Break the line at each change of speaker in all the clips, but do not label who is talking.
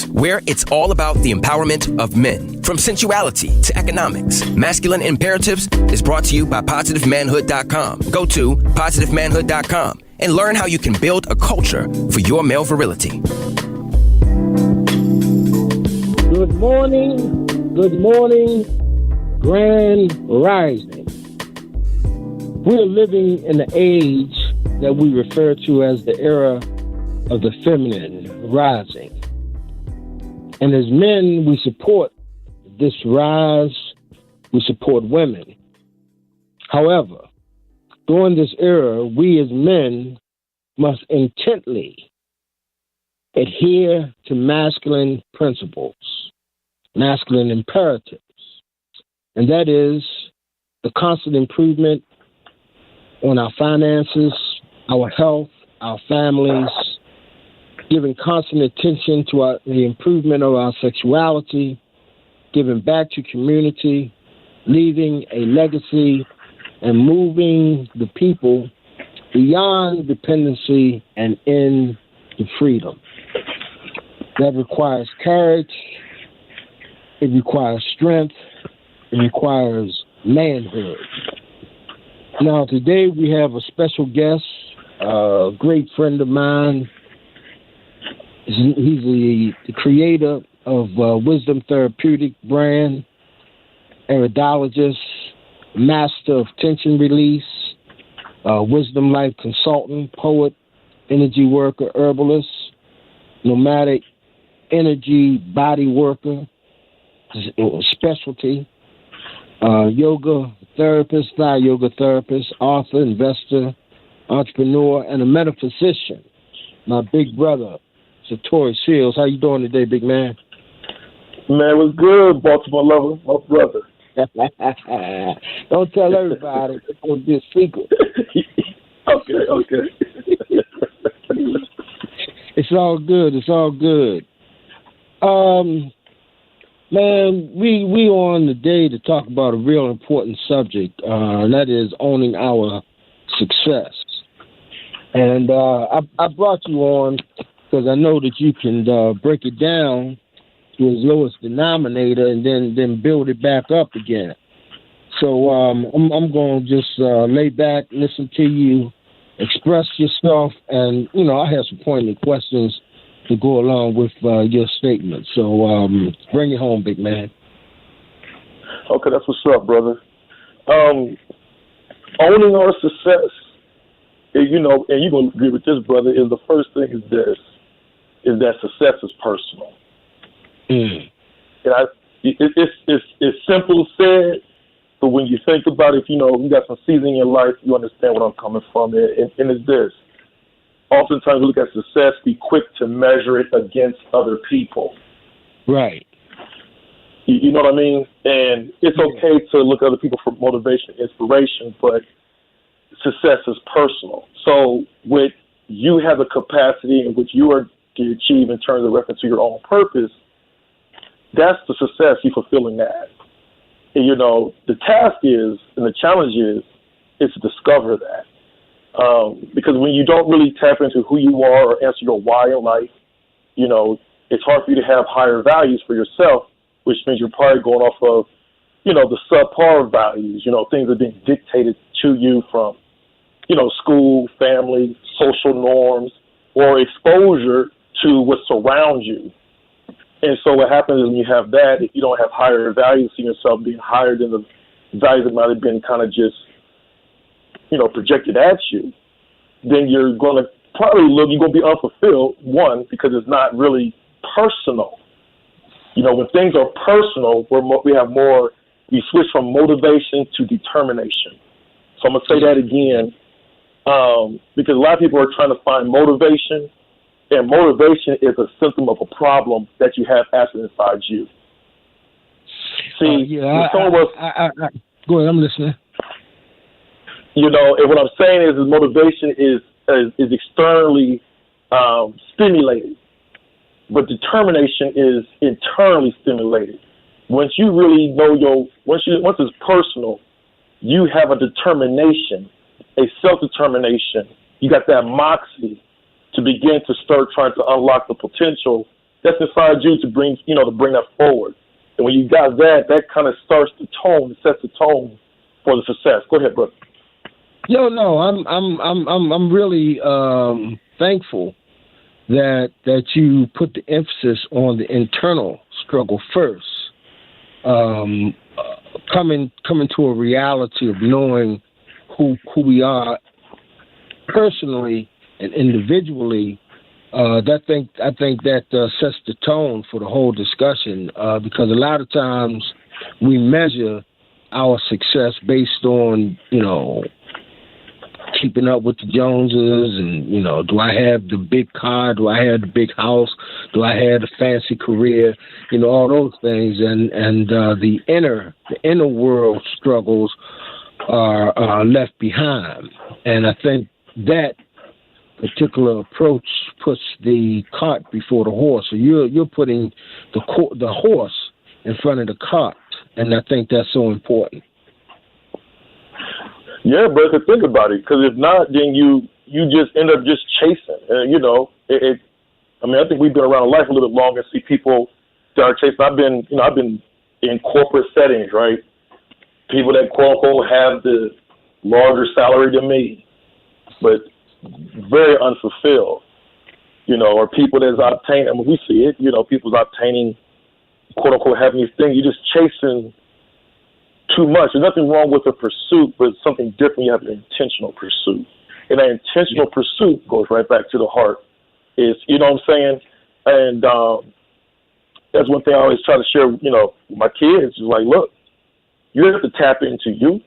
where it's all about the empowerment of men. From sensuality to economics, Masculine Imperatives is brought to you by PositiveManhood.com. Go to PositiveManhood.com and learn how you can build a culture for your male virility.
Good morning, Grand Rising. We're living in the age that we refer to as the era of the feminine rising. And as men, we support this rise. We support women. However, during this era, we as men must intently adhere to masculine principles, masculine imperatives, and that is the constant improvement on our finances, our health, our families, giving constant attention to the improvement of our sexuality, giving back to community, leaving a legacy, and moving the people beyond dependency and into freedom. That requires courage, it requires strength, it requires manhood. Now, today we have a special guest, a great friend of mine. He's the creator of Wisdom Therapeutic brand, iridologist, master of tension release, wisdom life consultant, poet, energy worker, herbalist, nomadic energy body worker, specialty, yoga therapist, thigh yoga therapist, author, investor, entrepreneur, and a metaphysician. My big brother, Satori Seals. How you doing today, big man?
Man, what's good, Baltimore lover, my brother.
Don't tell everybody. It's going to be a secret.
Okay.
It's all good. It's all good. Man, we on today to talk about a real important subject, and that is owning our success. And I brought you on because I know that you can break it down to its lowest denominator and then build it back up again. So I'm going to just lay back, listen to you, express yourself, and, I have some pointed questions to go along with your statement. So bring it home, big man.
Okay, that's what's up, brother. Owning our success, and you're going to agree with this, brother, is the first thing is this. Is that success is personal. And it's simple said, but when you think about it, you got some seasoning in your life, you understand where I'm coming from. And it's this. Oftentimes we look at success, be quick to measure it against other people.
Right.
You know what I mean? And it's okay to look at other people for motivation, inspiration, but success is personal. So with you have the capacity in which you are to achieve in terms of reference to your own purpose, that's the success, you fulfilling that. And, the task is, and the challenge is to discover that. Because when you don't really tap into who you are or answer your why in life, it's hard for you to have higher values for yourself, which means you're probably going off of, the subpar values, things that are being dictated to you from, school, family, social norms, or exposure to what surrounds you. And so what happens is when you have that, if you don't have higher values, see yourself being higher than the values that might have been kind of just, projected at you, then you're going to you're going to be unfulfilled, one, because it's not really personal. When things are personal, we switch from motivation to determination. So I'm going to say that again, because a lot of people are trying to find motivation, and motivation is a symptom of a problem that you have active inside you. See,
go ahead, I'm listening.
And what I'm saying is motivation is externally stimulated, but determination is internally stimulated. Once you really know once it's personal, you have a determination, a self-determination. You got that moxie to begin to start trying to unlock the potential that's inside you to bring that forward. And when you got that, that kind of starts the tone, it sets the tone for the success. Go ahead, brother.
No, I'm really thankful that you put the emphasis on the internal struggle first. Coming to a reality of knowing who we are personally and individually. I think that sets the tone for the whole discussion, because a lot of times we measure our success based on, keeping up with the Joneses and, do I have the big car? Do I have the big house? Do I have the fancy career? All those things. And the inner world struggles are left behind. And I think that particular approach puts the cart before the horse. So you're putting the horse in front of the cart, and I think that's so important.
Yeah, brother, think about it. Because if not, then you just end up just chasing. I think we've been around life a little bit longer. See people that are chasing. I've been in corporate settings, right? People that quote unquote have the larger salary than me, but very unfulfilled, or people that's obtaining, we see it, people's obtaining, quote unquote, having these things. You're just chasing too much. There's nothing wrong with a pursuit, but it's something different. You have an intentional pursuit. And that intentional pursuit goes right back to the heart. Is, you know what I'm saying? And that's one thing I always try to share, with my kids is like, look, you have to tap into you.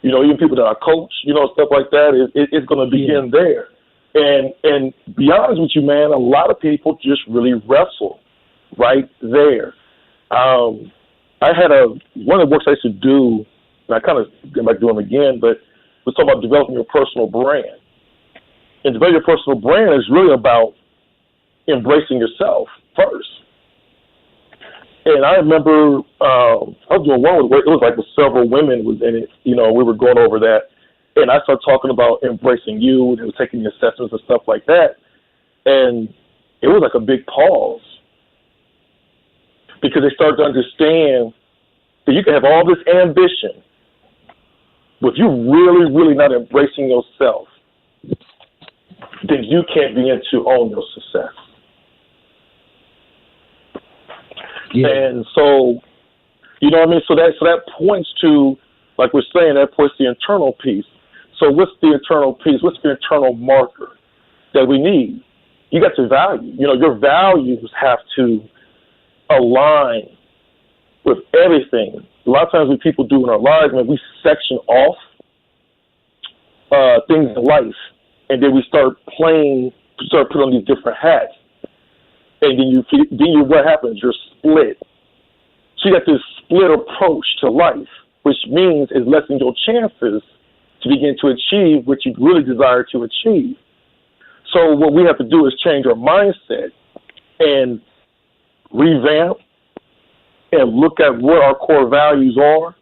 Even people that I coach, stuff like that, it's going to begin there. And be honest with you, man, a lot of people just really wrestle right there. I had one of the works I used to do, and I kind of get back to doing them again, but we're talking about developing your personal brand. And developing your personal brand is really about embracing yourself first. And I remember I was doing one with, it was like with several women was in it. We were going over that. And I started talking about embracing you and taking the assessments and stuff like that. And it was like a big pause. Because they started to understand that you can have all this ambition, but if you're really, really not embracing yourself, then you can't begin to own your success. Yeah. And so, so that points to, like we're saying, that points to the internal piece. So what's the internal piece? What's the internal marker that we need? You got your value. Your values have to align with everything. A lot of times what people do in our lives, man, we section off things in life, and then we start putting on these different hats. And then what happens? You're split. So you got this split approach to life, which means it's lessening your chances to begin to achieve what you really desire to achieve. So what we have to do is change our mindset and revamp and look at what our core values are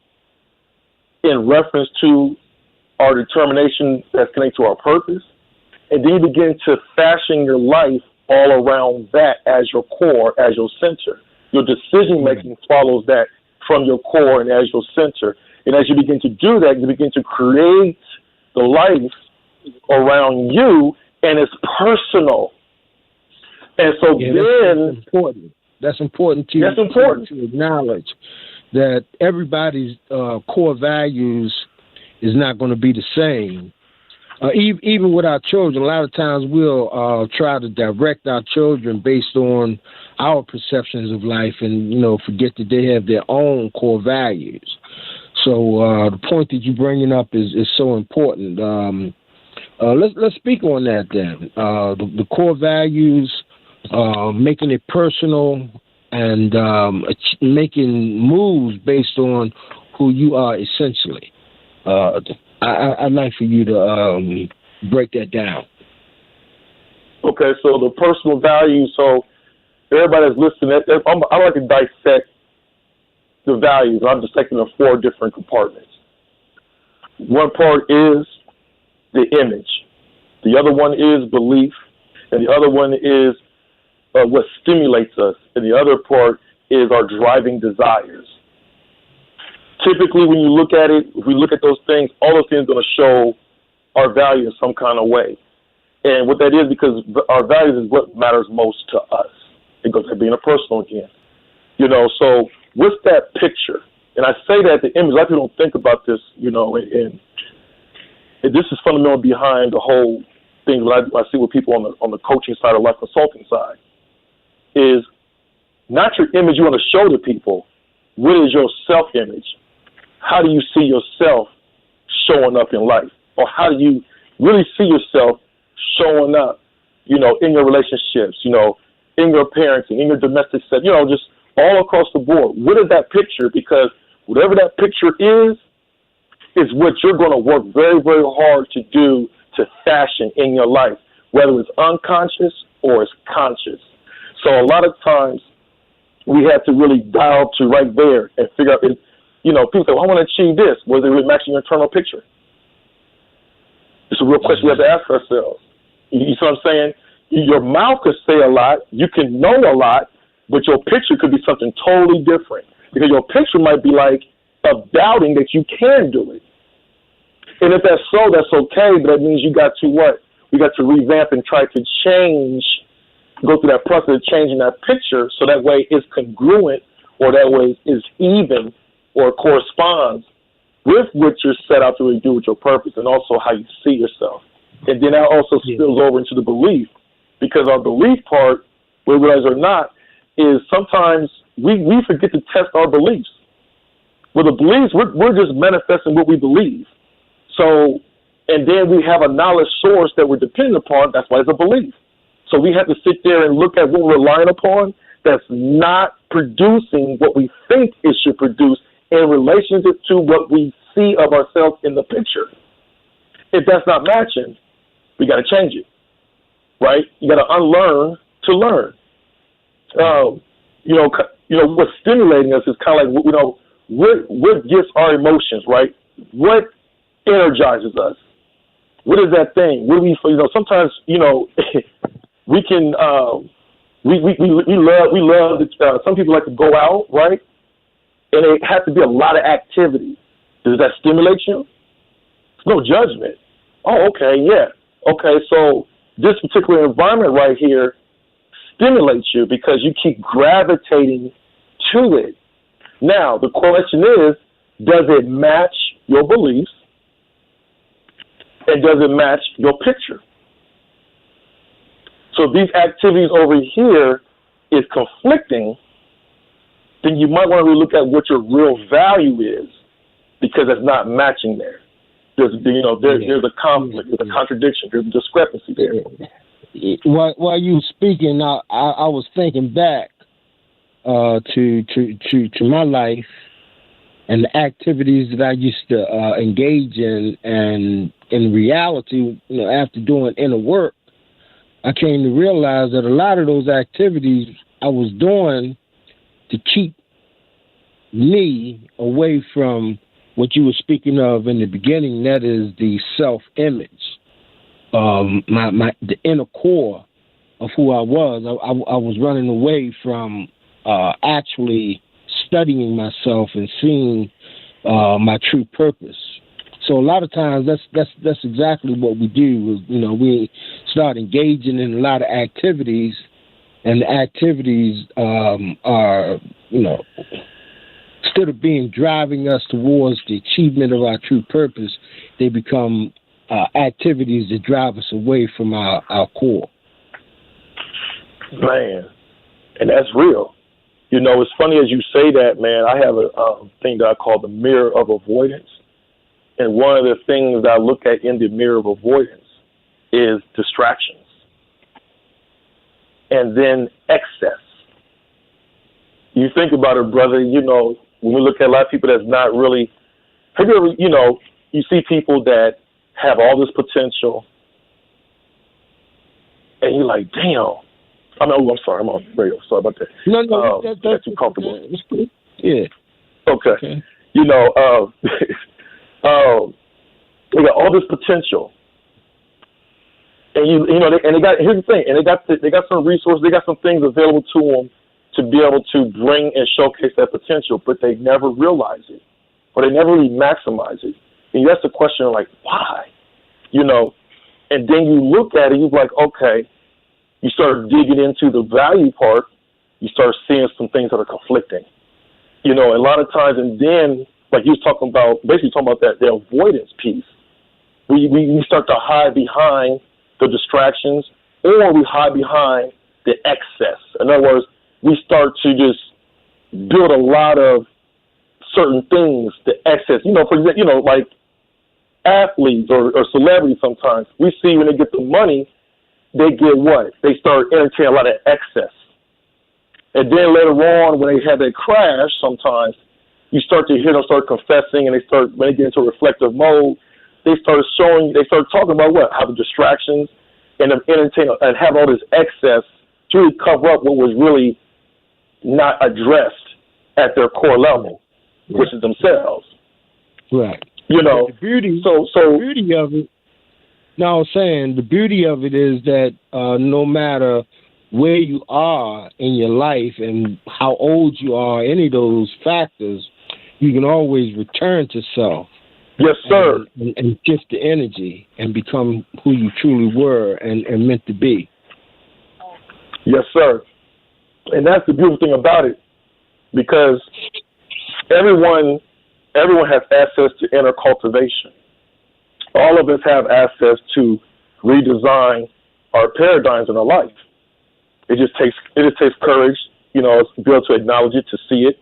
in reference to our determination that's connected to our purpose. And then you begin to fashion your life all around that as your core, as your center. Your decision-making follows that from your core and as your center. And as you begin to do that, you begin to create the life around you, and it's personal. And so then...
That's important to acknowledge that everybody's core values is not going to be the same. Even with our children, a lot of times we'll try to direct our children based on our perceptions of life and, forget that they have their own core values. So the point that you're bringing up is so important. Let's speak on that then. The core values, making it personal and making moves based on who you are essentially. I'd like for you to break that down.
Okay, so the personal value. So everybody that's listening, I like to dissect the values. I'm dissecting them 4 different compartments. One part is the image. The other one is belief. And the other one is what stimulates us, and the other part is our driving desires. Typically, when you look at it, if we look at those things, all those things are going to show our value in some kind of way. And what that is, because our values is what matters most to us. It goes to being a personal again. You know, so what's that picture? And I say that the image, a lot of people don't think about this, you know, and this is fundamental behind the whole thing that I see with people on the coaching side or life consulting side, is not your image you want to show to people. What is your self-image? How do you see yourself showing up in life? Or how do you really see yourself showing up, you know, in your relationships, you know, in your parenting, in your domestic set, you know, just all across the board? What is that picture? Because whatever that picture is what you're going to work very, very hard to do to fashion in your life, whether it's unconscious or it's conscious. So a lot of times we have to really dial to right there and figure out, you know, people say, well, I want to achieve this. Was it really matching your internal picture? It's a real question we have to ask ourselves. You see what I'm saying? Your mouth could say a lot, you can know a lot, but your picture could be something totally different. Because your picture might be like of doubting that you can do it. And if that's so, that's okay, but that means you got to what? We got to revamp and try to change, go through that process of changing that picture so that way it's congruent, or that way it's even or corresponds with what you're set out to really do with your purpose, and also how you see yourself. And then that also spills over into the belief, because our belief part, whether we realize or not, is sometimes we forget to test our beliefs. Well, the beliefs, we're just manifesting what we believe. So, and then we have a knowledge source that we're dependent upon. That's why it's a belief. So we have to sit there and look at what we're relying upon that's not producing what we think it should produce in relationship to what we see of ourselves in the picture. If that's not matching, we got to change it, right? You got to unlearn to learn. You know, what's stimulating us is kind of like, you know, what gets our emotions, right? What energizes us? What is that thing? What do we, you know, sometimes, you know, we can, we love, some people like to go out, right? And it has to be a lot of activity. Does that stimulate you? It's no judgment. Oh, okay, yeah. Okay, so this particular environment right here stimulates you because you keep gravitating to it. Now, the question is, does it match your beliefs? And does it match your picture? So if these activities over here is conflicting, then you might want to really look at what your real value is, because it's not matching there. There's a conflict, there's a contradiction, there's a discrepancy there.
While you were speaking, I was thinking back to my life and the activities that I used to engage in, and in reality, you know, after doing inner work, I came to realize that a lot of those activities I was doing to keep me away from what you were speaking of in the beginning, that is the self-image, the inner core of who I was. I was running away from actually studying myself and seeing my true purpose. So a lot of times that's exactly what we do. You know, we start engaging in a lot of activities, and the activities are, you know, instead of being driving us towards the achievement of our true purpose, they become activities that drive us away from our core.
Man, and that's real. You know, it's funny as you say that, man. I have a thing that I call the mirror of avoidance. And one of the things that I look at in the mirror of avoidance is distractions. And then excess. You think about it, brother, you know, when we look at a lot of people that's not really, have you ever, you know, you see people that have all this potential, and you're like, damn. I'm sorry, I'm on radio. Sorry about that.
No,
that's too comfortable.
Yeah.
Okay. You know, we got all this potential, And they got, here's the thing, and they got some resources, they got some things available to them to be able to bring and showcase that potential, but they never realize it, or they never really maximize it. And you ask the question like, why? And then you look at it, you're like, okay, you start digging into the value part, you start seeing some things that are conflicting. A lot of times, and then, like you was talking about that, the avoidance piece. We start to hide behind the distractions, or we hide behind the excess. In other words, we start to just build a lot of certain things, the excess. For example, like athletes or celebrities sometimes, we see when they get the money, they get what? They start entertaining a lot of excess. And then later on, when they have that crash, sometimes you start to hear them start confessing, and when they get into a reflective mode, they start talking about what? How the distractions and them entertain and have all this excess to really cover up what was really not addressed at their core level, which is themselves.
Right.
The
beauty.
The
beauty of it. No, I was saying the beauty of it is that no matter where you are in your life and how old you are, any of those factors, you can always return to self.
Yes, sir.
And shift the energy and become who you truly were and meant to be.
Yes, sir. And that's the beautiful thing about it, because everyone has access to inner cultivation. All of us have access to redesign our paradigms in our life. It just takes courage, to be able to acknowledge it, to see it,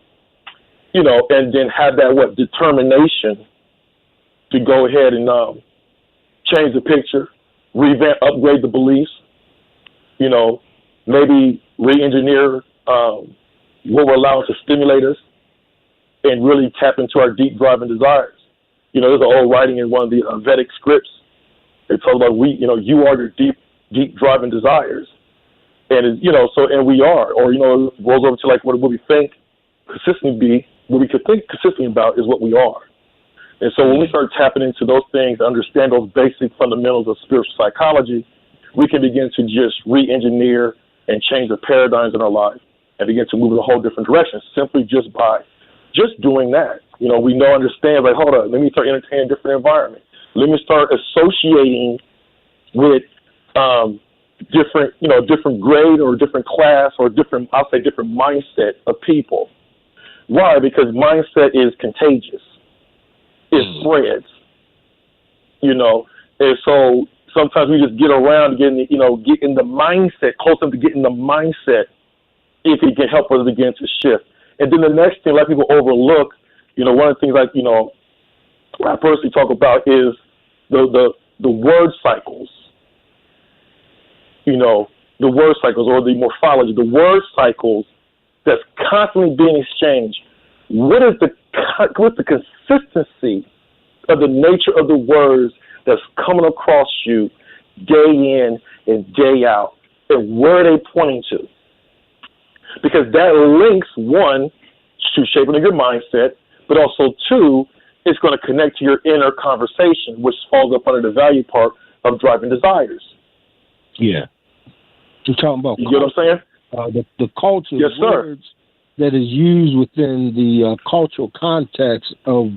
and then have that determination to go ahead and change the picture, revamp, upgrade the beliefs, maybe re-engineer what we're allowing to stimulate us, and really tap into our deep driving desires. There's an old writing in one of the Vedic scripts. It talks about you are your deep driving desires, and and we are, or it rolls over to like what we think consistently be, what we could think consistently about is what we are. And so when we start tapping into those things, understand those basic fundamentals of spiritual psychology, we can begin to just re-engineer and change the paradigms in our life and begin to move in a whole different direction simply just by just doing that. We understand, like, hold up, let me start entertaining a different environment. Let me start associating with different grade or different class or different mindset of people. Why? Because mindset is contagious. It spreads, and so sometimes we just get around getting, get in the mindset, close enough to get in the mindset if it can help us begin to shift. And then the next thing a lot of people overlook, one of the things I personally talk about is the word cycles, the word cycles or the morphology, the word cycles that's constantly being exchanged. What's the consistency of the nature of the words that's coming across you day in and day out, and where are they pointing to? Because that links, one, to shaping your mindset, but also, two, it's going to connect to your inner conversation, which falls up under the value part of driving desires.
Yeah. You're talking about
you get what I'm saying?
The culture,
yes,
the words that is used within the cultural context of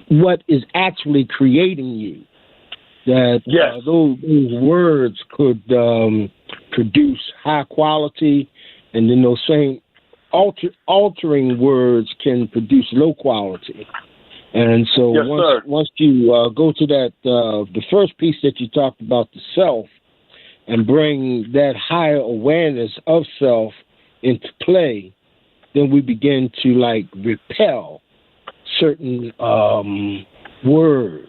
what is actually creating you. That those words could produce high quality, and then those same altering words can produce low quality. And so once you go to that, the first piece that you talked about, the self, and bring that higher awareness of self into play, then we begin to repel certain words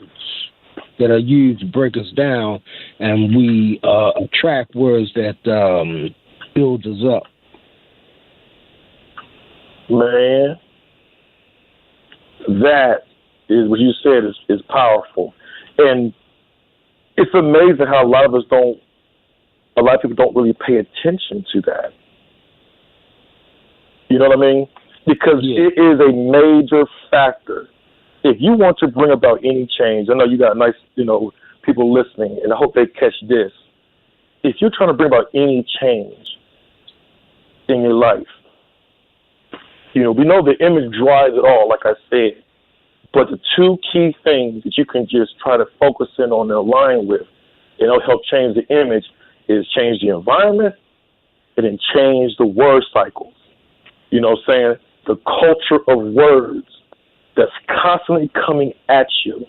that are used to break us down, and we attract words that build us up.
Man, that is what you said is powerful. And it's amazing how a lot of people don't really pay attention to that. You know what I mean? Because it is a major factor. If you want to bring about any change, I know you got a nice, people listening, and I hope they catch this. If you're trying to bring about any change in your life, we know the image drives it all, like I said. But the two key things that you can just try to focus in on and align with, and it'll help change the image, is change the environment and then change the word cycles. You know what I'm saying? The culture of words that's constantly coming at you.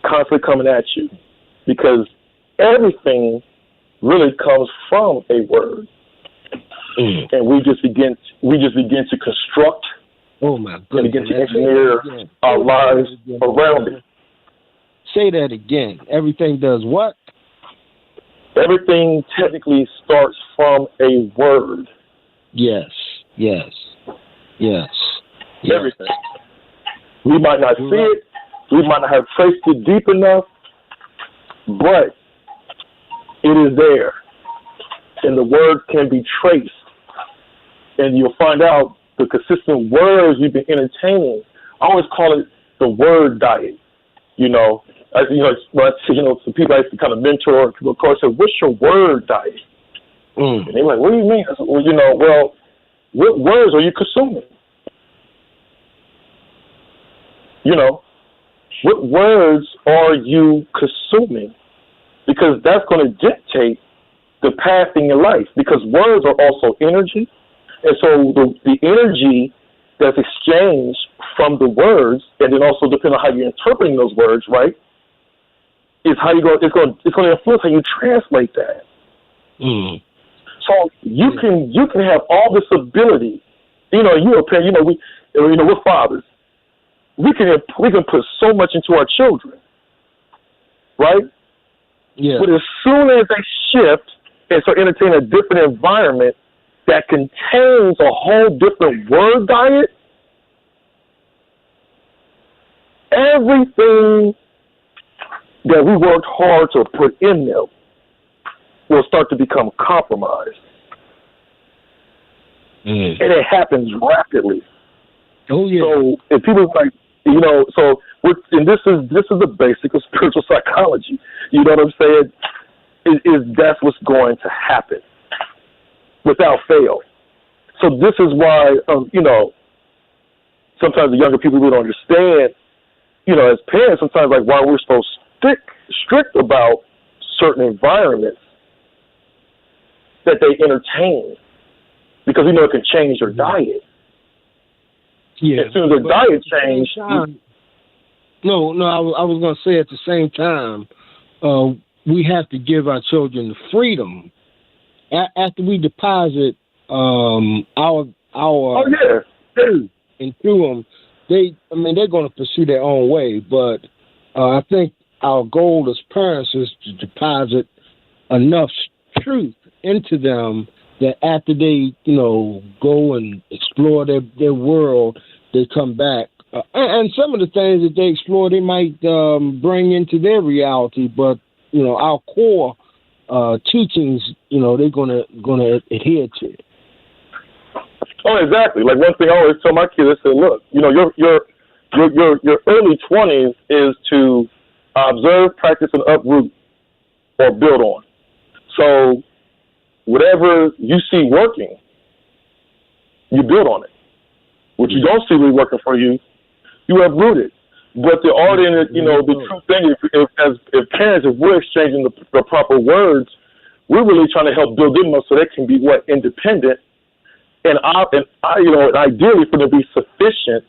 Constantly coming at you. Because everything really comes from a word. And we just begin to construct and begin to engineer our lives around it.
Say that again. Everything does what?
Everything technically starts from a word.
Yes.
Everything. We might not see it. We might not have traced it deep enough, but it is there. And the word can be traced. And you'll find out the consistent words you've been entertaining. I always call it the word diet. When I some people I used to kind of mentor, people of course say, "What's your word diet?" And they're like, "What do you mean?" I said, "Well, what words are you consuming? What words are you consuming? Because that's going to dictate the path in your life. Because words are also energy, and so the energy that's exchanged from the words, and then also depending on how you're interpreting those words, right, is how you go. It's going to influence how you translate that. So you can have all this ability. You're a parent. We're fathers. We can put so much into our children, right?
Yeah.
But as soon as they shift and start entertaining a different environment that contains a whole different word diet, everything that we worked hard to put in them will start to become compromised. And it happens rapidly. Oh yeah. So if people like, and this is the basic of spiritual psychology. You know what I'm saying? That's what's going to happen without fail. So this is why, sometimes the younger people really don't understand, as parents, sometimes like why we're so strict about certain environments that they entertain, because we know it can change your diet.
Yeah.
As soon as the diet changes.
I was going to say at the same time, we have to give our children the freedom after we deposit our food into them. They're going to pursue their own way, but I think our goal as parents is to deposit enough truth into them that after they, go and explore their world, they come back. And some of the things that they explore, they might bring into their reality. But, our core teachings, they're gonna adhere to.
Oh, exactly. Like one thing I always tell my kids, I say, look, your early 20s is to observe, practice, and uproot or build on. So whatever you see working, you build on it. What you don't see really working for you, you uproot it. But the art in it, the true thing, if parents, if we're exchanging the proper words, we're really trying to help build them up so they can be independent, and ideally for them to be sufficient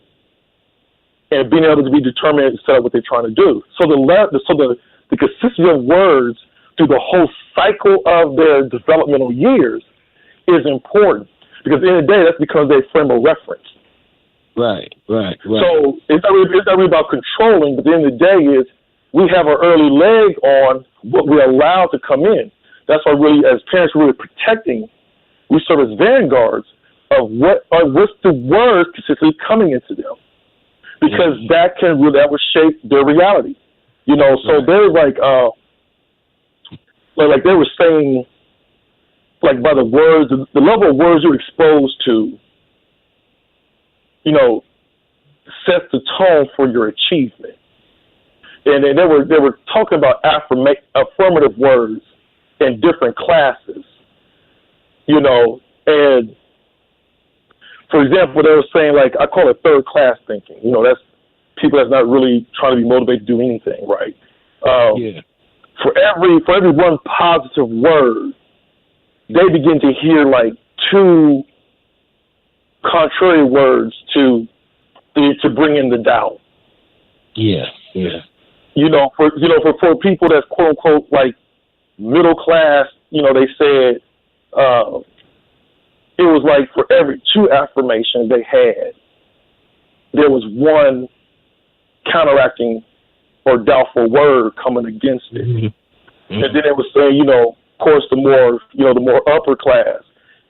and being able to be determined and set up what they're trying to do. So the consistency of words through the whole cycle of their developmental years is important, because at the end of the day, that's because they frame a reference.
Right.
So it's not really about controlling, but at the end of the day is we have our early leg on what we're allowed to come in. That's why really, as parents, we're really protecting. We serve as vanguards of what's the words consistently coming into them, because that will shape their reality. So they're like they were saying, like by the words, the level of words you're exposed to, sets the tone for your achievement. and they were talking about affirmative words in different classes, and for example, they were saying, like, I call it third class thinking. That's people that's not really trying to be motivated to do anything, right? For every one positive word, they begin to hear like two contrary words to bring in the doubt. For people that's quote unquote like middle class, they said it was like for every two affirmations they had, there was one counteracting or doubtful word coming against it. Mm-hmm. And then it was saying, of course, the more upper class.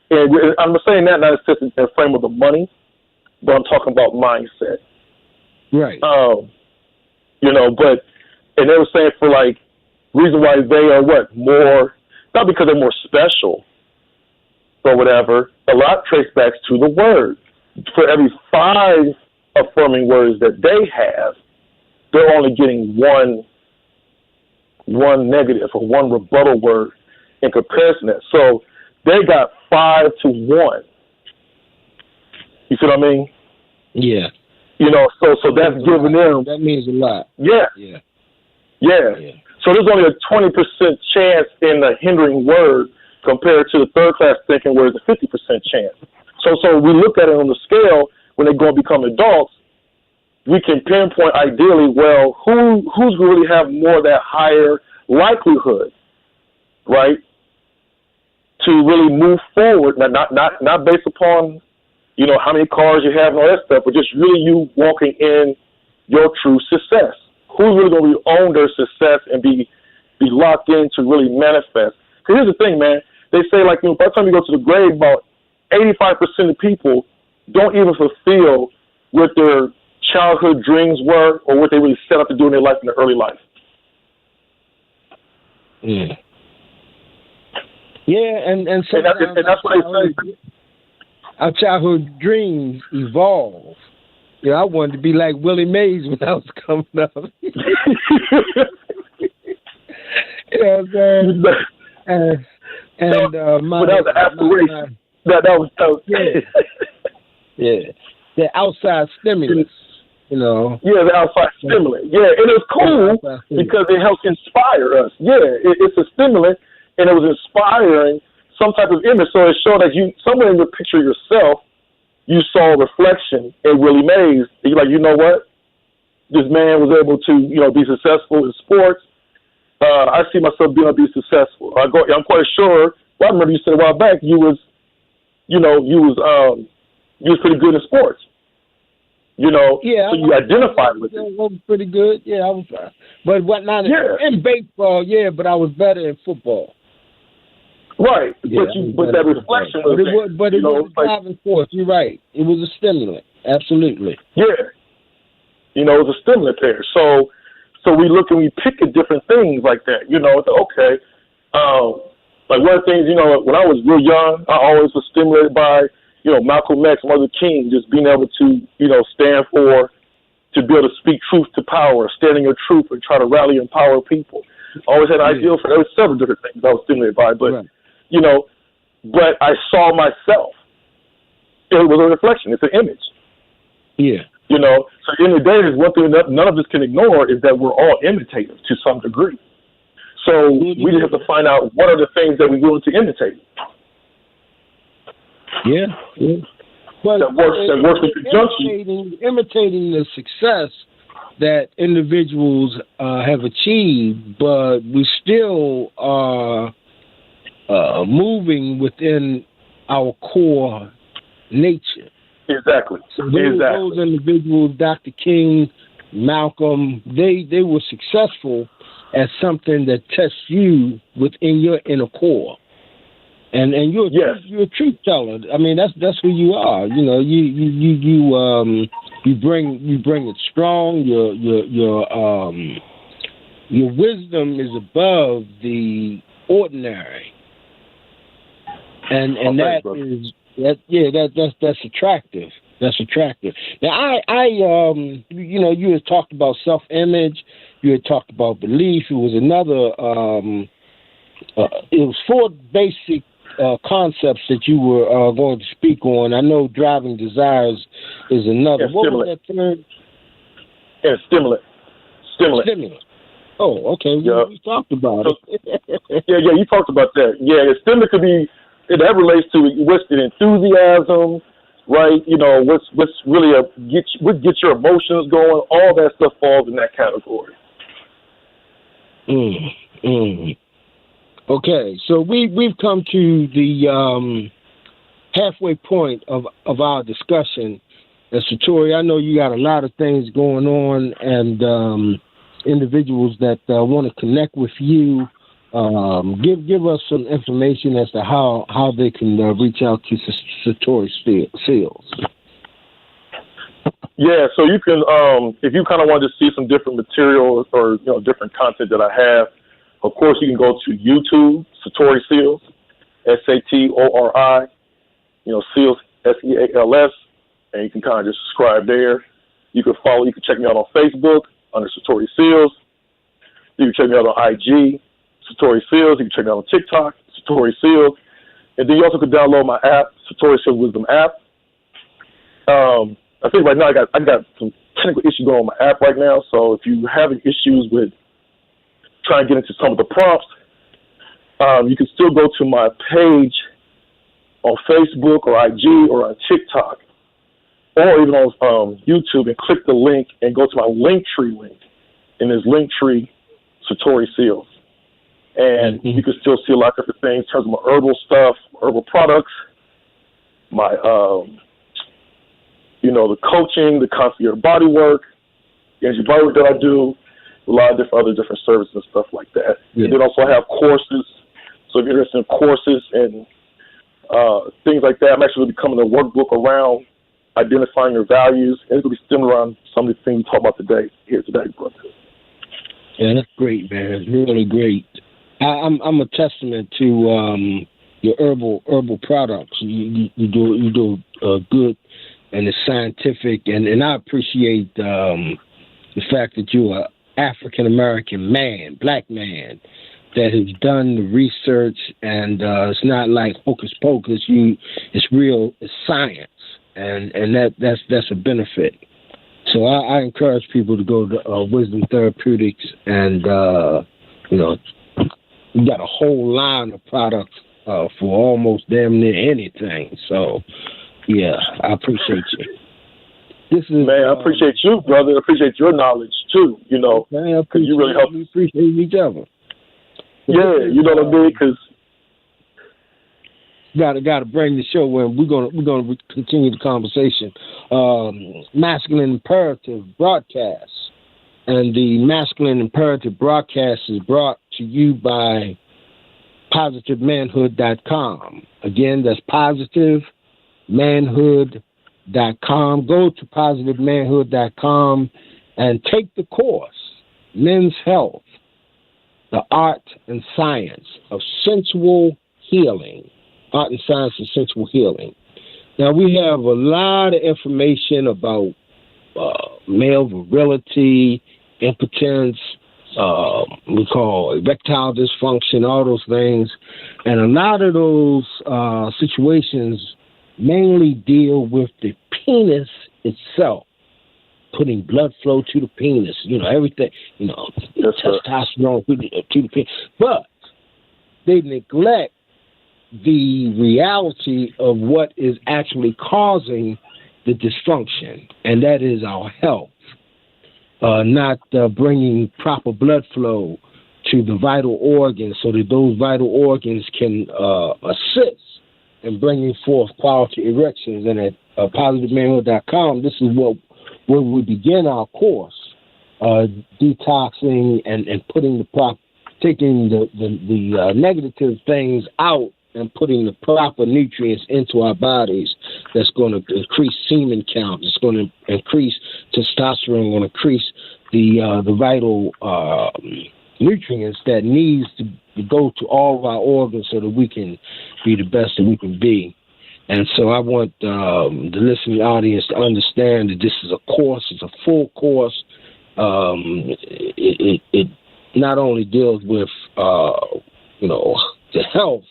And I'm saying that not just in the frame of the money, but I'm talking about mindset.
Right.
And they were saying for like reason why they are more, not because they're more special or whatever, a lot trace back to the word. For every 5 affirming words that they have, they're only getting one negative or one rebuttal word in comparison to that. So they got 5 to 1. You see what I mean?
Yeah.
So that's giving them.
That means a lot.
Yeah. So there's only a 20% chance in the hindering word compared to the third class thinking where it's a 50% chance. So we look at it on the scale when they go and become adults. We can pinpoint ideally, well, who's really have more of that higher likelihood, right, to really move forward, not based upon, how many cars you have and all that stuff, but just really you walking in your true success. Who's really going to own their success and be locked in to really manifest? Because here's the thing, man. They say, like, by the time you go to the grave, about 85% of people don't even fulfill what their childhood dreams were or what they really set up to do in their life in their early life.
And so
that's what they say.
Our childhood dreams evolve. I wanted to be like Willie Mays when I was coming up. You know what I'm saying? And that was an aspiration. That was the outside stimulus.
Yeah, the outside stimulant. Yeah, and it's cool because it helps inspire us. Yeah, it's a stimulant, and it was inspiring some type of image. So it showed that somewhere in your picture of yourself, you saw a reflection in Willie Mays. And you're like, you know what? This man was able to, be successful in sports. I see myself being able to be successful. I'm quite sure. Well, I remember you said a while back you was pretty good in sports. So you identified with it.
I was pretty good. Yeah, I was. But not in baseball. Yeah, but I was better in football.
Right, but that reflection was there.
But it was a driving force. You're right. It was a stimulant. Absolutely.
Yeah. It was a stimulant there. So we look and we pick at different things like that. Okay. Like one of the things, when I was real young, I always was stimulated by, Malcolm X, Martin Luther King, just being able to, stand for, to be able to speak truth to power, stand in your truth and try to rally and empower people. I always had an ideal for there were several different things I was stimulated by, but, but I saw myself. It was a reflection. It's an image.
Yeah.
So at the end of the day, there's one thing that none of us can ignore is that we're all imitators to some degree. So we just have to find out what are the things that we're willing to imitate.
Yeah. But
that works in conjunction.
Imitating the success that individuals have achieved, but we still are moving within our core nature.
Exactly.
So those individuals, Dr. King, Malcolm, they were successful at something that tests you within your inner core. And you're a truth teller. I mean, that's who you are. You bring it strong. Your wisdom is above the ordinary, and that's attractive. That's attractive. Now, you had talked about self-image you had talked about belief. It was another. It was 4 basic concepts that you were going to speak on. I know driving desires is another.
And
what
stimulant.
was that third?
And stimulant.
Stimulant. Oh, okay. We talked about it.
yeah, you talked about that. Yeah, the stimulant could be, that relates to what's the enthusiasm, right? You know, what's really what gets your emotions going. All that stuff falls in that category.
Okay, so we've come to the halfway point of our discussion. And Satori, I know you got a lot of things going on, and individuals that want to connect with you. Give us some information as to how they can reach out to Satori Seals.
Yeah, so you can, if you kind of want to see some different material or different content that I have, of course you can go to YouTube, Satori Seals, Satori, Seals, Seals, and you can kind of just subscribe there. You can follow, you can check me out on Facebook under Satori Seals. You can check me out on IG, Satori Seals. You can check me out on TikTok, Satori Seals. And then you also can download my app, Satori Seals Wisdom app. I think right now I got some technical issues going on my app right now. So if you're having issues with trying to get into some of the prompts, you can still go to my page on Facebook or IG or on TikTok, or even on YouTube, and click the link and go to my Linktree link. And there's Linktree Satori Seals. And you can still see a lot of different things in terms of my herbal stuff, herbal products, my, the coaching, the concierge body work, the energy body work that I do, a lot of other different services and stuff like that. Yeah. And then also I have courses. So if you're interested in courses and things like that, I'm actually becoming a workbook around identifying your values, and it's going to be similar around some of the things we talk about today, brother.
Yeah, that's great, man. It's really great. I'm a testament to your herbal products. You do good, and it's scientific, and I appreciate the fact that you're an African American man, black man, that has done the research, and it's not like hocus pocus. It's real, it's science, and that's a benefit. So I encourage people to go to Wisdom Therapeutics, and you got a whole line of products for almost damn near anything. So yeah, I appreciate you.
Man, I appreciate you, brother. I appreciate your knowledge too.
Man, I appreciate
you really help.
We appreciate each other.
Yeah, you know what I mean? Because
got to bring the show in. We're gonna continue the conversation. Masculine Imperative broadcast, and the Masculine Imperative broadcast is brought to you by PositiveManhood.com. Again, that's PositiveManhood.com. Go to PositiveManhood.com and take the course, Men's Health, the Art and Science of Sensual Healing. Art and Science of Sensual Healing. Now, we have a lot of information about male virility, impotence, we call erectile dysfunction, all those things. And a lot of those situations mainly deal with the penis itself, putting blood flow to the penis, everything, testosterone to the penis. But they neglect the reality of what is actually causing the dysfunction, and that is our health. Not bringing proper blood flow to the vital organs so that those vital organs can assist in bringing forth quality erections. And at PositiveManhood.com, this is where we begin our course, detoxing and putting taking the negative things out and putting the proper nutrients into our bodies. That's going to increase semen count. It's going to increase testosterone. Going to increase the vital nutrients that needs to go to all of our organs so that we can be the best that we can be. And so I want the listening audience to understand that this is a course. It's a full course. it not only deals with the health,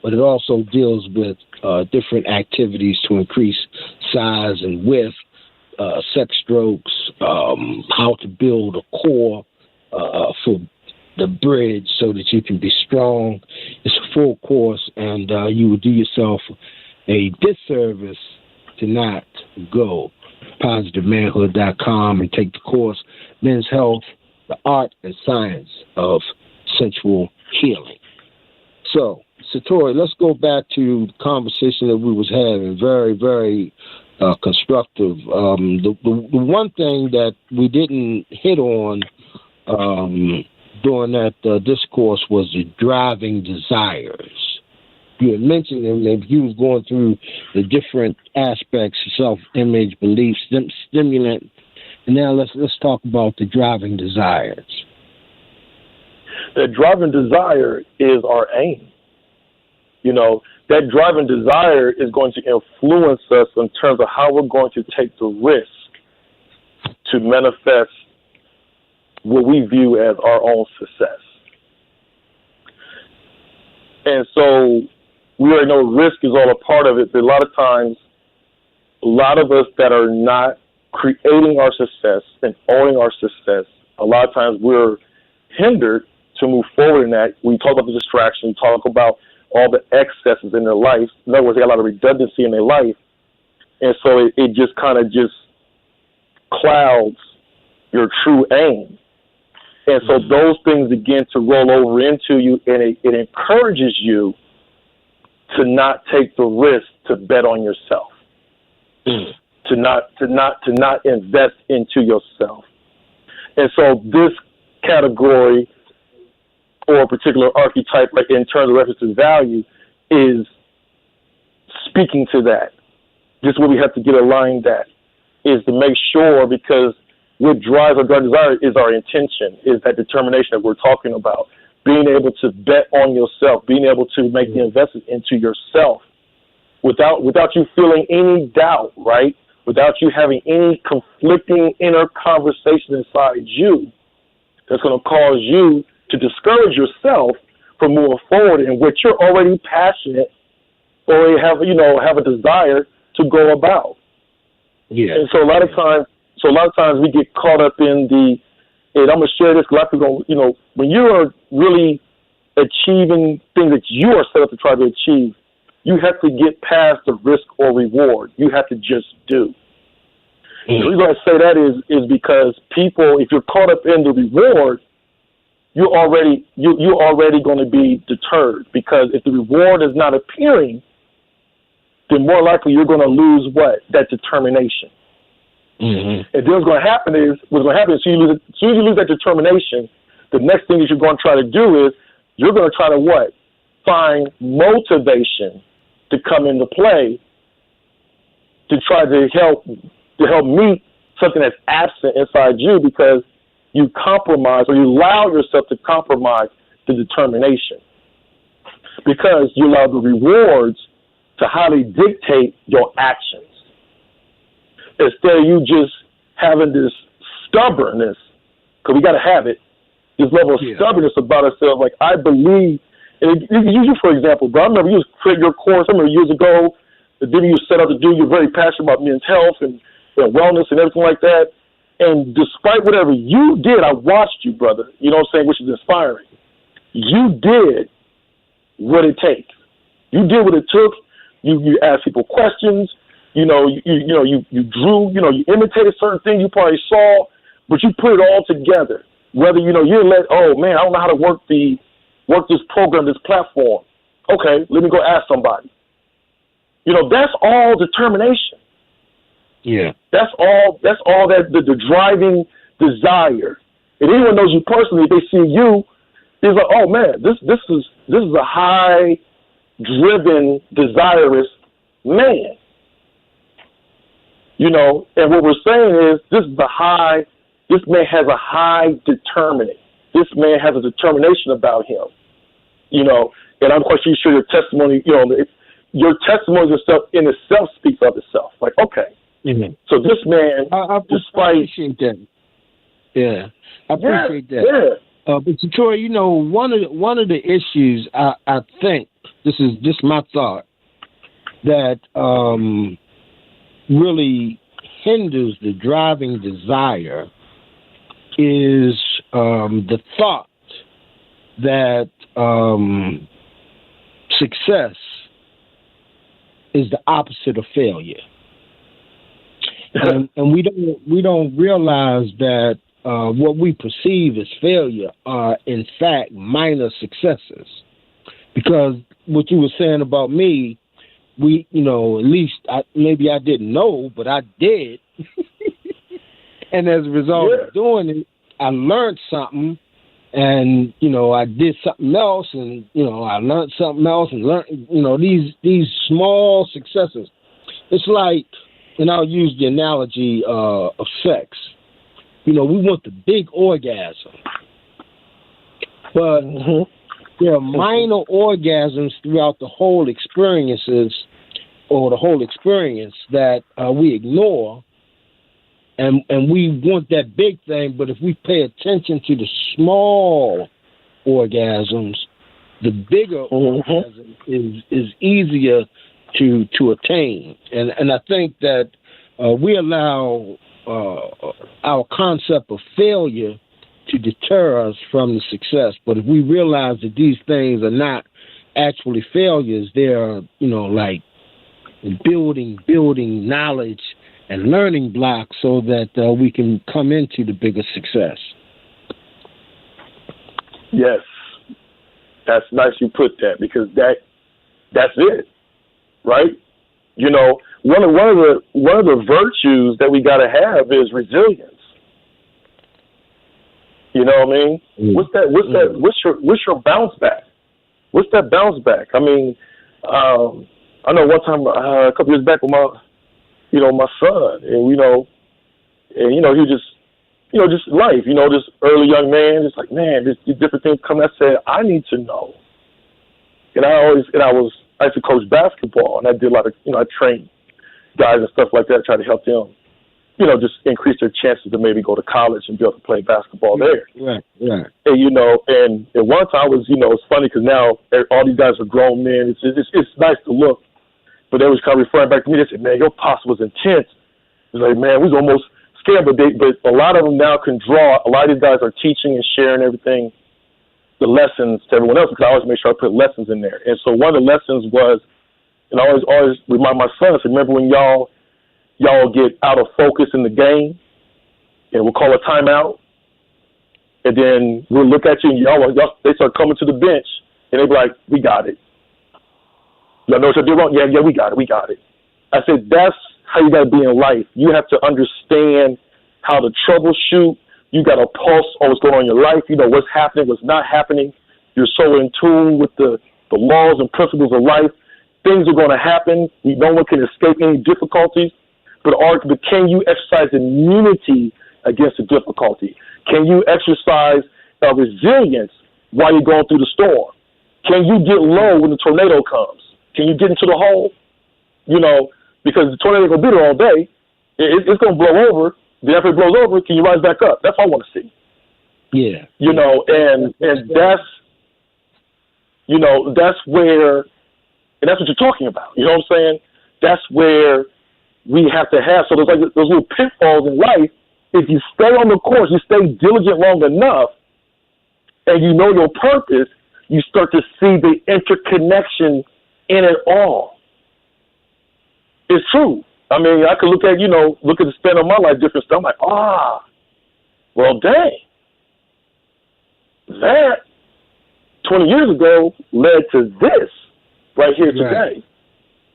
but it also deals with different activities to increase size and width, sex strokes, how to build a core for the bridge so that you can be strong. It's a full course, and you would do yourself a disservice to not go positivemanhood.com and take the course, Men's Health, the Art and Science of Sensual Healing. So, Satori, let's go back to the conversation that we was having. Very, very constructive. The one thing that we didn't hit on during that discourse was the driving desires. You had mentioned them, that you was going through the different aspects of self-image, beliefs, stimulant, and now let's talk about the driving desires.
The driving desire is our aim. That driving desire is going to influence us in terms of how we're going to take the risk to manifest what we view as our own success. And so we already know risk is all a part of it, but a lot of times, a lot of us that are not creating our success and owning our success, a lot of times we're hindered to move forward in that. We talk about the distraction, we talk about all the excesses in their life. In other words, they got a lot of redundancy in their life. And so it just kind of just clouds your true aim. And so those things begin to roll over into you, and it encourages you to not take the risk to bet on yourself, to not invest into yourself. And so this category or a particular archetype, like in terms of reference to value, is speaking to that. Just what we have to get aligned at is to make sure, because what drives our desire is our intention, is that determination that we're talking about. Being able to bet on yourself, being able to make the investment into yourself without you feeling any doubt, right? Without you having any conflicting inner conversation inside you that's going to cause you to discourage yourself from moving forward in what you're already passionate or have a desire to go about. Yeah. And so a lot of times we get caught up in and I'm going to share this because a lot of people, when you are really achieving things that you are set up to try to achieve, you have to get past the risk or reward. You have to just do. Mm-hmm. The reason I say that is because people, if you're caught up in the reward, you're already going to be deterred, because if the reward is not appearing, then more likely you're going to lose that determination. Mm-hmm. And then what's going to happen is, as soon as you lose that determination, the next thing that you're going to try to do is you're going to try to find motivation to come into play to try to help meet something that's absent inside you, because you compromise, or you allow yourself to compromise the determination, because you allow the rewards to highly dictate your actions. Instead of you just having this stubbornness, because we got to have it, this level of stubbornness about ourselves. Like, I believe, and use you for example, bro. I remember you created your course, I remember years ago, the video you set out to do, you're very passionate about men's health and wellness and everything like that. And despite whatever you did, I watched you, brother, you know what I'm saying, which is inspiring. You did what it takes. You did what it took. You asked people questions. You drew, you imitated certain things you probably saw, but you put it all together. Whether, you didn't oh man, I don't know how to work this program, this platform. Okay, let me go ask somebody. That's all determination. Yeah. That's all that the driving desire. If anyone knows you personally, if they see you, it's like, oh man, this is a high driven, desirous man. And what we're saying is this man has a high determinant. This man has a determination about him. And I'm quite sure your testimony, your testimony in itself speaks of itself. Like, okay. Mm-hmm. So this man,
I appreciate that. Yeah. I appreciate that.
Yeah.
But Satori, you know, one of the issues I think, this is just my thought, that really hinders the driving desire is the thought that success is the opposite of failure, and we don't realize that what we perceive as failure are in fact minor successes. Because what you were saying about me, we, you know, at least maybe I didn't know, but I did, and as a result of doing it, I learned something. And, you know, I did something else, and, you know, I learned something else and learned, you know, these small successes. It's like, and I'll use the analogy of sex. You know, we want the big orgasm. But there are minor orgasms throughout the whole experiences or the whole experience that we ignore. And we want that big thing, but if we pay attention to the small orgasms, the bigger orgasm is easier to attain. And I think that we allow our concept of failure to deter us from the success. But if we realize that these things are not actually failures, they're, you know, like building knowledge and learning blocks so that we can come into the bigger success.
Yes, that's nice you put that, because that's it, right? You know, one of the virtues that we got to have is resilience. You know what I mean? What's your bounce back? What's that bounce back? I mean, I know one time a couple years back with my son, and he just life, this early young man, just like, man, these different things come. I said, I need to know. And I used to coach basketball, and I did a lot of, I trained guys and stuff like that, try to help them, just increase their chances to maybe go to college and be able to play basketball there.
Right.
And, and at one time it's funny because now all these guys are grown men. It's nice to look, but they was kind of referring back to me. They said, man, your posse was intense. It's like, man, we was almost scared, but a lot of them now can draw. A lot of these guys are teaching and sharing everything, the lessons to everyone else, because I always make sure I put lessons in there. And so one of the lessons was, and I always remind my sons, remember when y'all get out of focus in the game, and we'll call a timeout, and then we'll look at you, and they start coming to the bench, and they be like, we got it. Y'all know what y'all did wrong? Yeah, we got it. I said, that's how you got to be in life. You have to understand how to troubleshoot. You got a pulse on what's going on in your life. You know what's happening, what's not happening. You're so in tune with the laws and principles of life. Things are going to happen. No one can escape any difficulties. But can you exercise immunity against the difficulty? Can you exercise resilience while you're going through the storm? Can you get low when the tornado comes? Can you get into the hole? Because the tornado going to be there all day. It's going to blow over. Then after it blows over, can you rise back up? That's all I want to see.
Yeah.
And that's where, and that's what you're talking about. You know what I'm saying? That's where we have to have. So there's like those little pitfalls in life. If you stay on the course, you stay diligent long enough, and you know your purpose, you start to see the interconnection in it all. It's true. I mean, I could look at the span of my life, different stuff. I'm like, well, dang. That 20 years ago led to this right here today.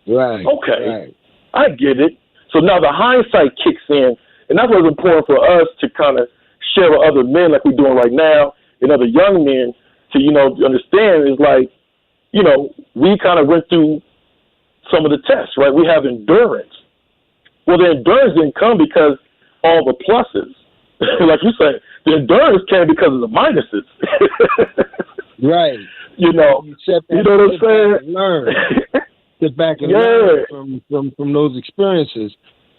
Right.
Okay.
Right.
I get it. So now the hindsight kicks in, and that's what's important for us to kind of share with other men like we're doing right now and other young men to, understand is like, we kind of went through some of the tests, right? We have endurance. Well, the endurance didn't come because all the pluses. Like you said, the endurance came because of the minuses.
Right.
You know what I'm saying?
Learn. Sit back and learn from those experiences.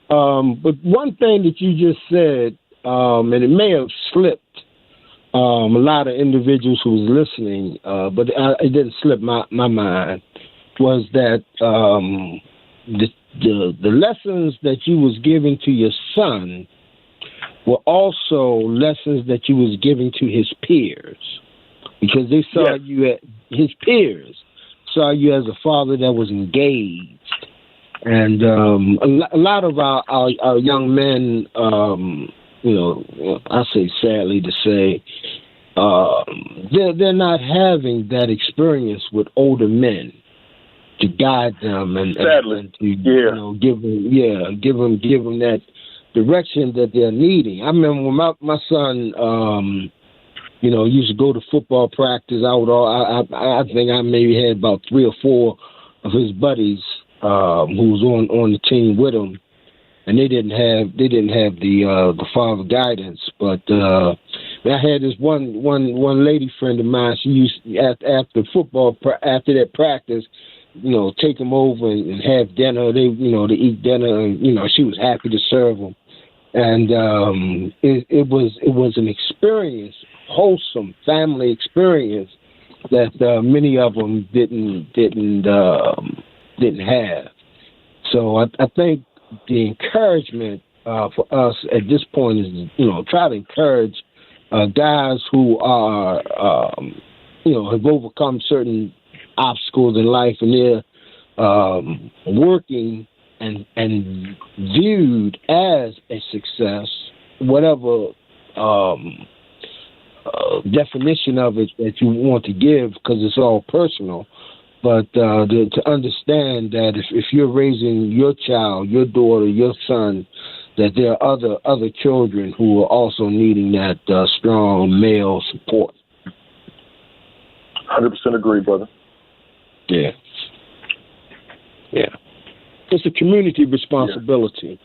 But one thing that you just said and it may have slipped a lot of individuals who was listening, but it didn't slip my mind, was that the lessons that you was giving to your son were also lessons that you was giving to his peers, because they saw you at his peers saw you as a father that was engaged. And a lot of our young men, I say sadly to say, they're not having that experience with older men to guide them and to give them that direction that they're needing. I remember when my son, used to go to football practice. I think I maybe had about 3 or 4 of his buddies who was on the team with him, and they didn't have the father guidance. But I had this one lady friend of mine. She used after that practice, take them over and have dinner. They eat dinner, and she was happy to serve them. And it was an experience, wholesome family experience that many of them didn't have. So I think the encouragement for us at this point is, try to encourage guys who are, have overcome certain obstacles in life, and they're working and viewed as a success, whatever definition of it that you want to give, because it's all personal. But to understand that if you're raising your child, your daughter, your son, that there are other children who are also needing that strong male support.
100% agree, brother.
Yeah. It's a community responsibility.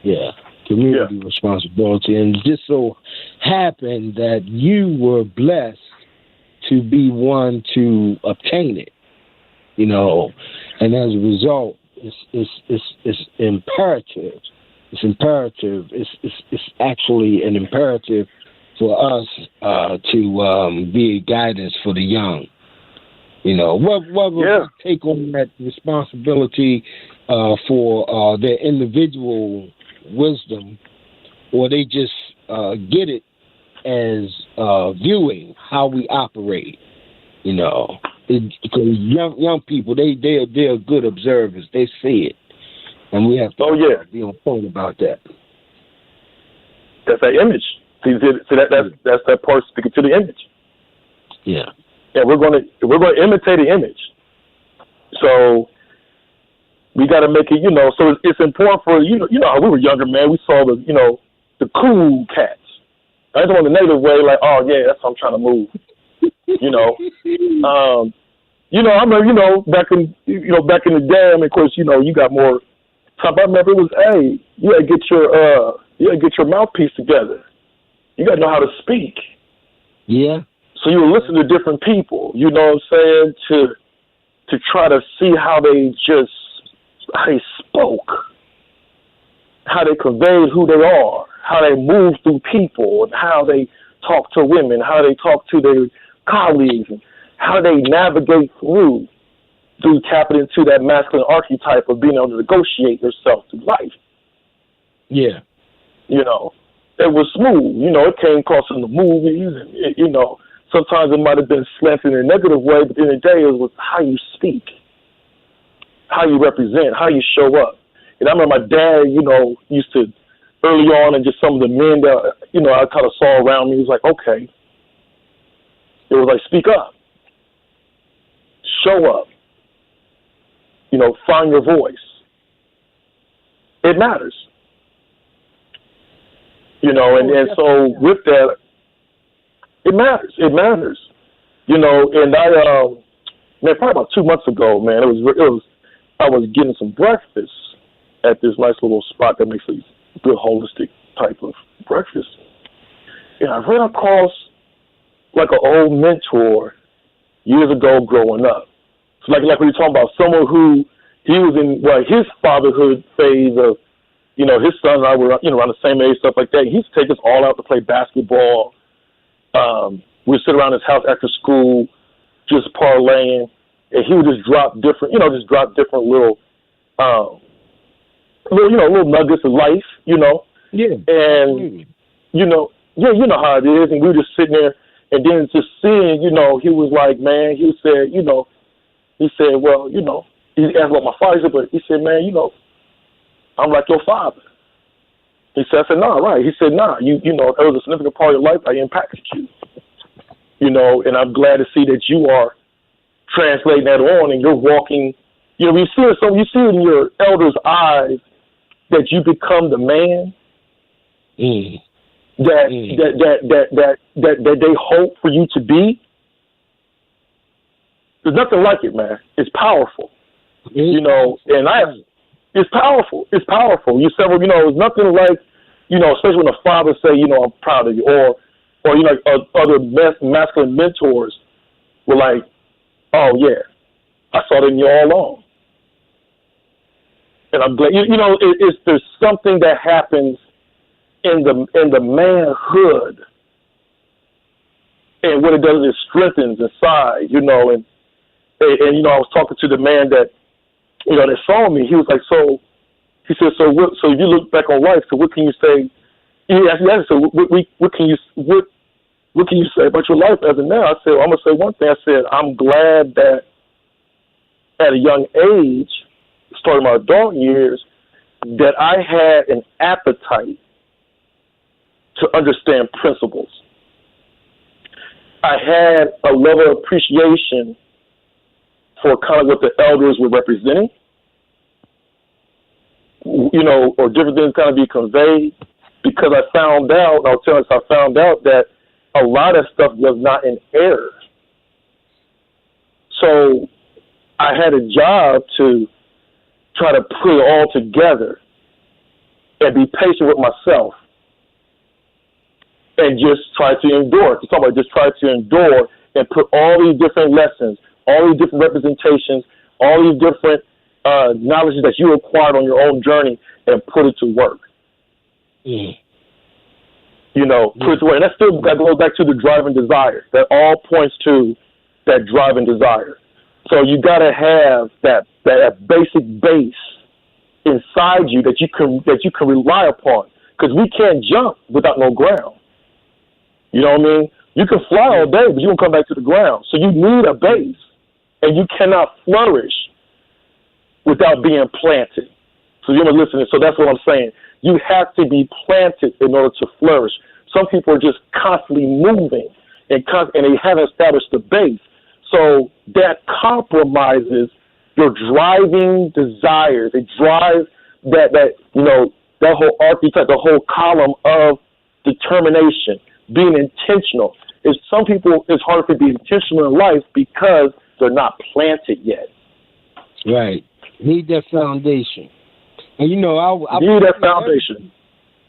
Yeah. Community responsibility. And it just so happened that you were blessed to be one to obtain it. And as a result, it's imperative. It's imperative. It's actually an imperative for us to be a guidance for the young. Whether we take on that responsibility for their individual wisdom, or they just get it as viewing how we operate. Because young people, they're good observers. They see it, and we have to be on point about that. That's
that image. See, that's that part speaking to the image.
Yeah.
And we're going to imitate the image. So we got to make it. So it's important for how we were younger, man. We saw the cool cats. I just want the negative way, like, oh yeah, that's how I'm trying to move. I remember, back in the day, of course, you got more time. I remember it was, hey, you gotta get your mouthpiece together. You gotta know how to speak.
Yeah.
So you would listen to different people, to try to see how they spoke, how they conveyed who they are, how they move through people, and how they talk to women, how they talk to their colleagues, and how they navigate through tapping into that masculine archetype of being able to negotiate yourself through life.
Yeah.
It was smooth. It came across in the movies, and, sometimes it might have been slanted in a negative way, but at the end of the day, it was how you speak, how you represent, how you show up. And I remember my dad, used to, early on, and just some of the men that, I kind of saw around me, he was like, okay. It was like, speak up. Show up. Find your voice. It matters. And so with that, it matters. It matters. And I, probably about 2 months ago, man, I was getting some breakfast at this nice little spot that makes a good holistic type of breakfast. And I ran across like an old mentor years ago growing up. So like when you're talking about someone who he was in his fatherhood phase of you know, his son and I were, you know, around the same age, stuff like that. He used to take us all out to play basketball. We'd sit around his house after school, just parlaying, and he would just drop different, you know, little, little nuggets of life, you know.
Yeah.
And, you know, you know how it is. And we were just sitting there, and then just seeing, you know, he was like, man, he said, well, you know, he asked about my father, but he said, man, you know, I'm like your father. He said, I said, nah, right. He said, nah, you know, it was a significant part of your life. I impacted you. You know, and I'm glad to see that you are translating that on and you're walking. You know, you see it in your elders' eyes that you become the man that they hope for you to be. There's nothing like it, man. It's powerful. You know, and it's powerful. It's powerful. You said, well, you know, it's nothing like, you know, especially when a father say, you know, I'm proud of you, or you know, other masculine mentors were like, oh yeah, I saw it in you all along. And I'm glad, you know, there's something that happens in the manhood, and what it does is strengthens inside, you know, and you know, I was talking to the man that, you know, that saw me. He was like, so if you look back on life, so what can you say? He asked me, so what can you say about your life as of now? I said, well, I'm gonna say one thing. I said, I'm glad that at a young age, starting my adult years, that I had an appetite to understand principles. I had a level of appreciation for kind of what the elders were representing, you know, or different things kind of be conveyed, because I found out, and I'll tell us, I found out that a lot of stuff was not in error. So I had a job to try to put it all together and be patient with myself and just try to endure. Just try to endure and put all these different lessons, all these different representations, all these different knowledge that you acquired on your own journey and put it to work. You know, put it to work. And that goes back to the driving desire. That all points to that driving desire. So you got to have that basic base inside you that you can rely upon, because we can't jump without no ground. You know what I mean? You can fly all day, but you won't come back to the ground. So you need a base, and you cannot flourish without being planted. So you're listening. So that's what I'm saying. You have to be planted in order to flourish. Some people are just constantly moving and they haven't established the base. So that compromises your driving desires. It drives that you know, that whole archetype, the whole column of determination, being intentional. Some people, it's hard to be intentional in life because they're not planted yet.
Right. Need that foundation. And, you know, I
need that foundation.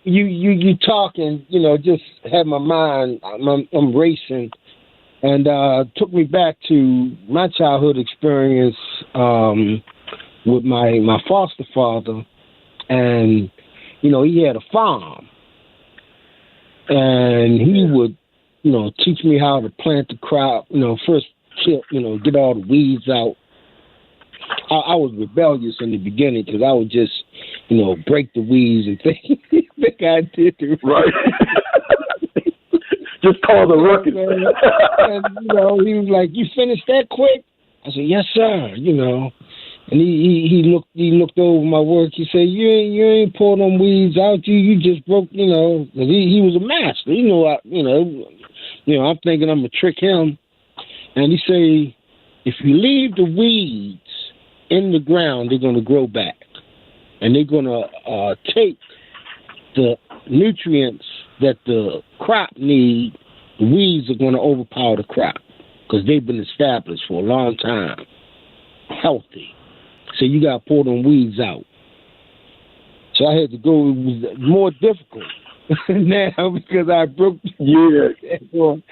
You talking, you know, just had my mind, I'm racing, and took me back to my childhood experience with my foster father. And, you know, he had a farm, and he would, you know, teach me how to plant the crop, you know, first, you know, get all the weeds out. I was rebellious in the beginning because I would just, you know, break the weeds and think I did it
right. Just call the ruckus.
And, you know, he was like, "You finished that quick?" I said, "Yes, sir." You know, and he looked over my work. He said, "You ain't pulled them weeds out. You just broke." You know, he was a master. I'm thinking I'm gonna trick him, and he say, "If you leave the weeds in the ground, they're going to grow back, and they're going to take the nutrients that the crop need. The weeds are going to overpower the crop because they've been established for a long time, healthy. So you got to pull them weeds out." So I had to go. It was more difficult now because I broke. So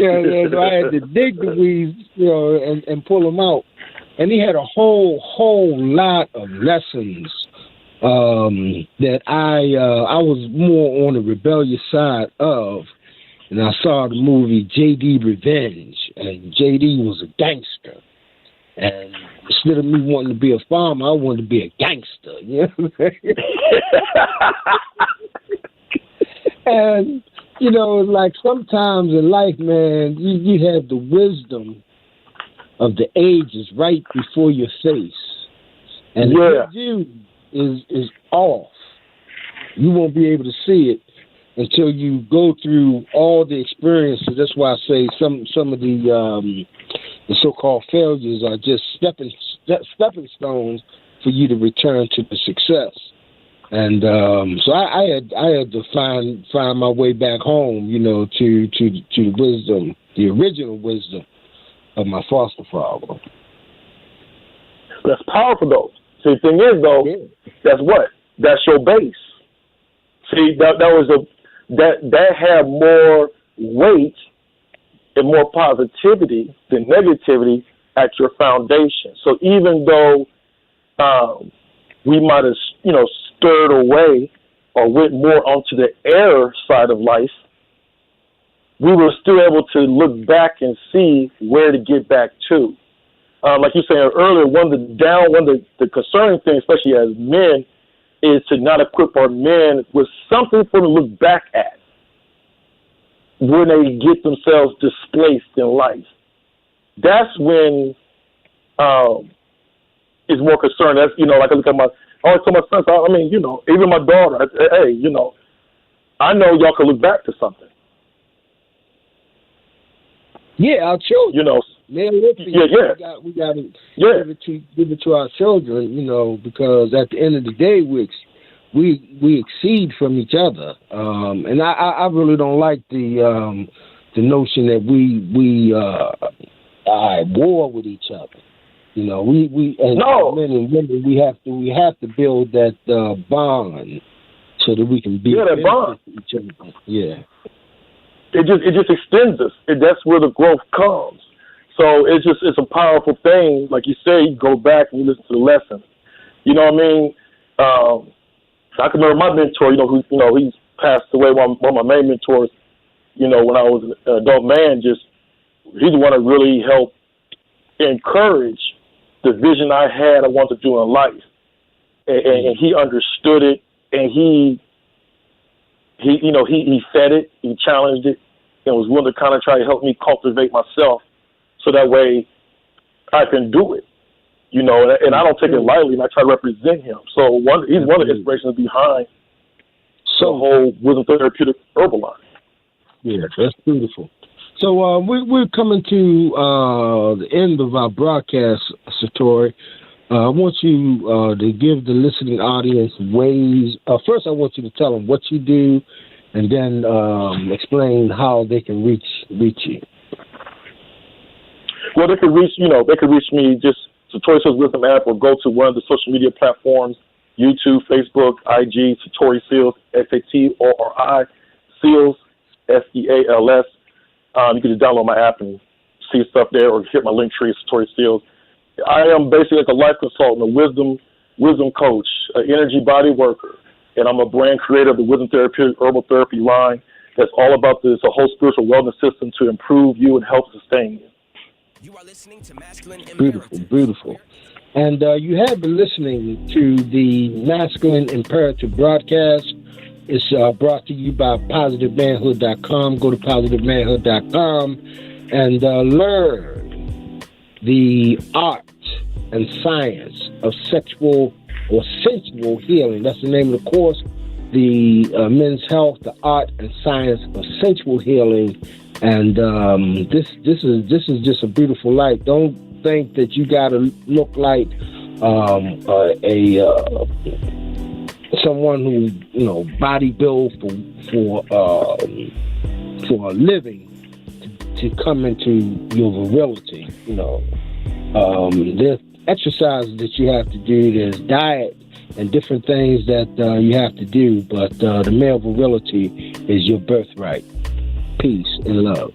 I had to dig the weeds, you know, and pull them out. And he had a whole lot of lessons that I was more on the rebellious side of, and I saw the movie J.D. Revenge, and J.D. was a gangster. And instead of me wanting to be a farmer, I wanted to be a gangster. You know what I'm saying? And, you know, like sometimes in life, man, you have the wisdom of the ages right before your face. And if your view is off, you won't be able to see it until you go through all the experiences. That's why I say some of the so-called failures are just stepping stones for you to return to the success. And so I had to find my way back home, you know, to the wisdom, the original wisdom of my foster father.
That's powerful, though. See, the thing is, though, that's what? That's your base. See, that had more weight and more positivity than negativity at your foundation. So even though we might have, you know, stirred away or went more onto the error side of life, we were still able to look back and see where to get back to. Like you said earlier, one of the concerning things, especially as men, is to not equip our men with something for them to look back at when they get themselves displaced in life. That's when it's more concerned. That's, you know, like I look at I always tell my sons, I mean, you know, even my daughter, hey, you know, I know y'all can look back to something.
Yeah, our children.
You know,
we got to give it to our children, you know, because at the end of the day, we exceed from each other, and I really don't like the notion that we are at war with each other. You know, we as men and women, we have to build that bond so that we can be
that bond
with each other. Yeah.
It just extends us. That's where the growth comes. So it's a powerful thing. Like you say, you go back and you listen to the lesson. You know what I mean? I can remember my mentor. He's passed away. One of my main mentors. You know, when I was an adult man, he's the one that really helped encourage the vision I had. I wanted to do in life, and he understood it, and he fed it, he challenged it, and was willing to kind of try to help me cultivate myself so that way I can do it, you know, and I don't take it lightly, and I try to represent him. So he's one of the inspirations behind the whole wisdom therapeutic herbal line.
Yeah, that's beautiful. So we're coming to the end of our broadcast, Satori. I want you to give the listening audience ways. First, I want you to tell them what you do, and then explain how they can reach you.
Well, they can reach me just Satori Seals Wisdom app, or go to one of the social media platforms: YouTube, Facebook, IG, Satori Seals, SATORI Seals, SEALS. You can just download my app and see stuff there, or hit my link tree, Satori Seals. I am basically like a life consultant, a wisdom coach, an energy body worker, and I'm a brand creator of the Wisdom Therapeutic Herbal Therapy line. That's all about this, a whole spiritual wellness system to improve you and help sustain you.
You are listening to Masculine Imperative.
Beautiful. And you have been listening to the Masculine Imperative broadcast. It's brought to you by PositiveManhood.com. Go to PositiveManhood.com and learn the art and science of sexual or sensual healing. That's the name of the course. The Men's Health, the Art and Science of Sensual Healing. And this is just a beautiful life. Don't think that you got to look like someone who, you know, body build for a living to come into your virility. You know, there's exercises that you have to do. There's diet and different things that you have to do. But the male virility is your birthright. Peace and love.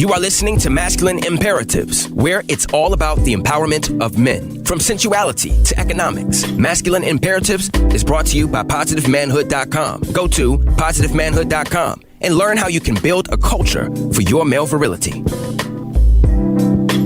You are listening to Masculine Imperatives, where it's all about the empowerment of men. From sensuality to economics, Masculine Imperatives is brought to you by PositiveManhood.com. Go to PositiveManhood.com and learn how you can build a culture for your male virility.